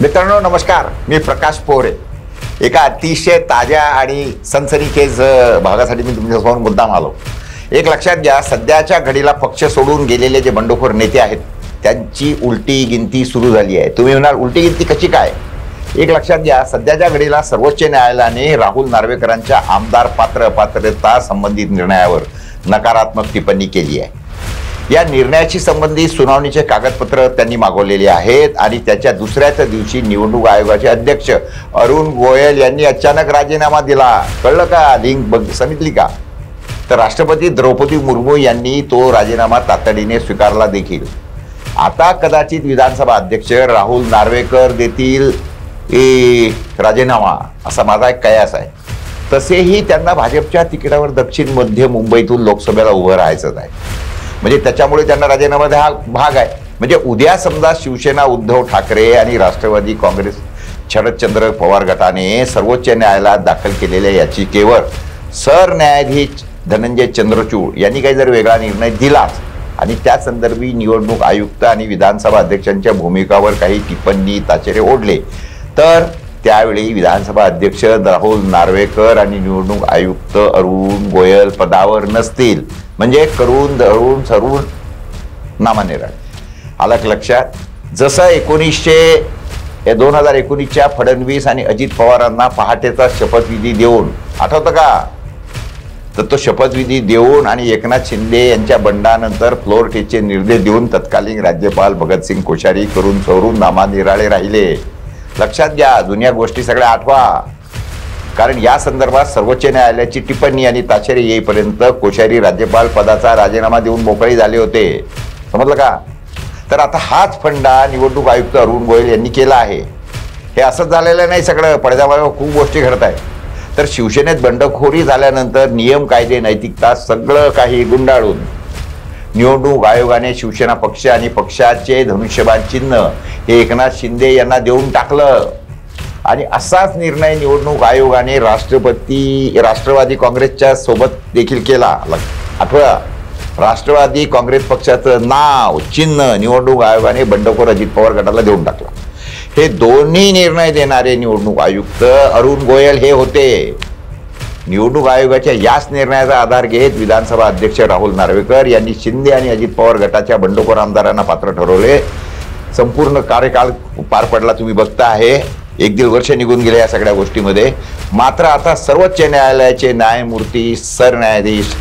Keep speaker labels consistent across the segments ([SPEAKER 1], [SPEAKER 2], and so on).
[SPEAKER 1] मित्रांनो नमस्कार, मी प्रकाश पोरे. एका अतिशय ताज्या आणि सनसनीखेज भागासाठी मी तुमच्यासमोर मुद्दाम आलो. एक लक्षात घ्या, सध्याच्या घडीला पक्ष सोडून गेलेले जे बंडखोर नेते आहेत त्यांची उलटी गिनती सुरू झाली आहे. तुम्ही म्हणाल उलटी गिनती कशी काय? एक लक्षात घ्या, सध्याच्या घडीला सर्वोच्च न्यायालयाने राहुल नार्वेकरांच्या आमदार पात्रता संबंधित निर्णयावर नकारात्मक टिप्पणी केली आहे. या निर्णयाशी संबंधित सुनावणीचे कागदपत्र त्यांनी मागवलेले आहेत आणि त्याच्या दुसऱ्याच दिवशी निवडणूक आयोगाचे अध्यक्ष अरुण गोयल यांनी अचानक राजीनामा दिला. कळलं का? लिंक सांगितली का? तर राष्ट्रपती द्रौपदी मुर्मू यांनी तो राजीनामा तातडीने स्वीकारला देखील. आता कदाचित विधानसभा अध्यक्ष राहुल नार्वेकर देतील राजीनामा, असा माझा एक कयास आहे. तसेही त्यांना भाजपच्या तिकिटावर दक्षिण मध्य मुंबईतून लोकसभेला उभं राहायचंच आहे. म्हणजे त्याच्यामुळे त्यांना राजीनामा हा भाग आहे. म्हणजे उद्या समजा शिवसेना उद्धव ठाकरे आणि राष्ट्रवादी काँग्रेस शरदचंद्र पवार गटाने सर्वोच्च न्यायालयात दाखल केलेल्या याचिकेवर सरन्यायाधीश धनंजय चंद्रचूड यांनी काही जर वेगळा निर्णय दिला आणि त्या संदर्भी निवडणूक आयुक्त आणि विधानसभा अध्यक्षांच्या भूमिकावर काही टिप्पणी ताचेरे ओढले तर त्यावेळी विधानसभा अध्यक्ष राहुल नार्वेकर आणि निवडणूक आयुक्त अरुण गोयल पदावर नसतील. म्हणजे करून धरून सरून नामाने राहील. आलं लक्षात? जसं 2019च्या फडणवीस आणि अजित पवारांना पहाटेचा शपथविधी देऊन, आठवतं का? तर तो शपथविधी देऊन आणि एकनाथ शिंदे यांच्या बंडानंतर फ्लोर टेस्टचे निर्देश देऊन तत्कालीन राज्यपाल भगतसिंग कोश्यारी करून सवरून नामानिराळे राहिले. लक्षात घ्या, जुन्या गोष्टी सगळ्या आठवा. कारण या संदर्भात सर्वोच्च न्यायालयाची टिप्पणी आणि ताशेरे येईपर्यंत कोश्यारी राज्यपाल पदाचा राजीनामा देऊन मोकळे झाले होते. समजलं का? तर आता हाच फंडा निवडणूक आयुक्त अरुण गोयल यांनी केला आहे. हे असंच झालेलं नाही, सगळं पडद्यामागे खूप गोष्टी घडत आहेत. तर शिवसेनेत बंडखोरी झाल्यानंतर नियम कायदे नैतिकता सगळं काही गुंडाळून निवडणूक आयोगाने शिवसेना पक्ष आणि पक्षाचे धनुष्यबाण चिन्ह हे एकनाथ शिंदे यांना देऊन टाकलं. आणि असाच निर्णय निवडणूक आयोगाने राष्ट्रवादी काँग्रेसच्या सोबत देखील केला. आठवा, राष्ट्रवादी काँग्रेस पक्षाचं नाव चिन्ह निवडणूक आयोगाने बंडखोर अजित पवार गटाला देऊन टाकलं. हे दोन्ही निर्णय देणारे निवडणूक आयुक्त अरुण गोयल हे होते. निवडणूक आयोगाच्या याच निर्णयाचा आधार घेत विधानसभा अध्यक्ष राहुल नार्वेकर यांनी शिंदे आणि अजित पवार गटाच्या बंडखोर आमदारांना पात्र ठरवले. संपूर्ण कार्यकाळ पार पडला, तुम्ही बघता आहे. 1-1.5 वर्ष निघून गेले या सगळ्या गोष्टीमध्ये. मात्र आता सर्वोच्च न्यायालयाचे न्यायमूर्ती सरन्यायाधीश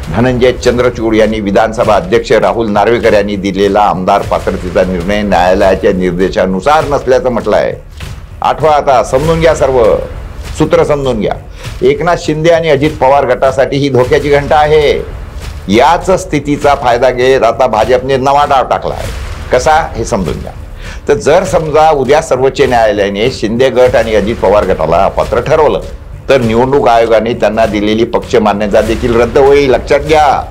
[SPEAKER 1] धनंजय चंद्रचूड यांनी विधानसभा अध्यक्ष राहुल नार्वेकर यांनी दिलेला आमदार पात्रतेचा निर्णय न्यायालयाच्या निर्देशानुसार नसल्याचं म्हटलं आहे. आठवा, आता समजून घ्या, सर्व सूत्र समजून घ्या. एकनाथ शिंदे आणि अजित पवार गटासाठी ही धोक्याची घंटा आहे. याच स्थितीचा फायदा घेत आता भाजपने नवा डाव टाकला आहे. कसा हे समजून घ्या. तर जर समजा उद्या सर्वोच्च न्यायालयाने शिंदे गट आणि अजित पवार गटाला अपात्र ठरवलं तर निवडणूक आयोगाने त्यांना दिलेली पक्ष मान्यता देखील रद्द होईल. लक्षात घ्या.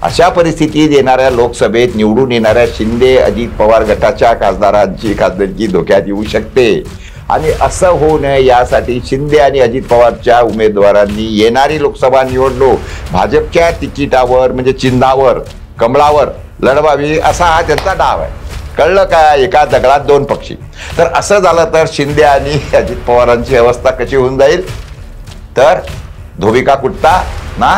[SPEAKER 1] अशा परिस्थितीत येणाऱ्या लोकसभेत निवडून येणाऱ्या शिंदे अजित पवार गटाच्या खासदारांची खासदारकी धोक्यात येऊ शकते. आणि असं होऊ नये यासाठी शिंदे आणि अजित पवारच्या उमेदवारांनी येणारी लोकसभा निवडणूक भाजपच्या तिकिटावर म्हणजे चिन्हावर कमळावर लढवावी असा हा त्यांचा डाव आहे. कळलं का? एका दगडात 2 पक्षी. तर असं झालं तर शिंदे आणि अजित पवारांची अवस्था कशी होऊन जाईल? तर धोबिका कुटता ना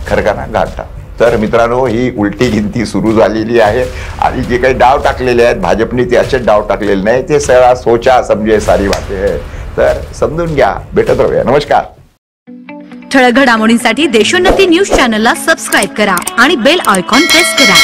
[SPEAKER 1] खरकाना गाठता. तर मित्रांनो, ही उलटी गिनती सुरू झालेली आहे आणि जे काही डाव टाकलेले आहेत भाजपने ते असेच डाव टाकलेले नाही. ते सगळा सोचा समजे सारी बातें आहे. तर समजून घ्या. भेटत राहूया. नमस्कार.
[SPEAKER 2] ठळक घडामोडींसाठी देशोन्नती न्यूज चॅनलला सबस्क्राईब करा आणि बेल आयकॉन प्रेस करा.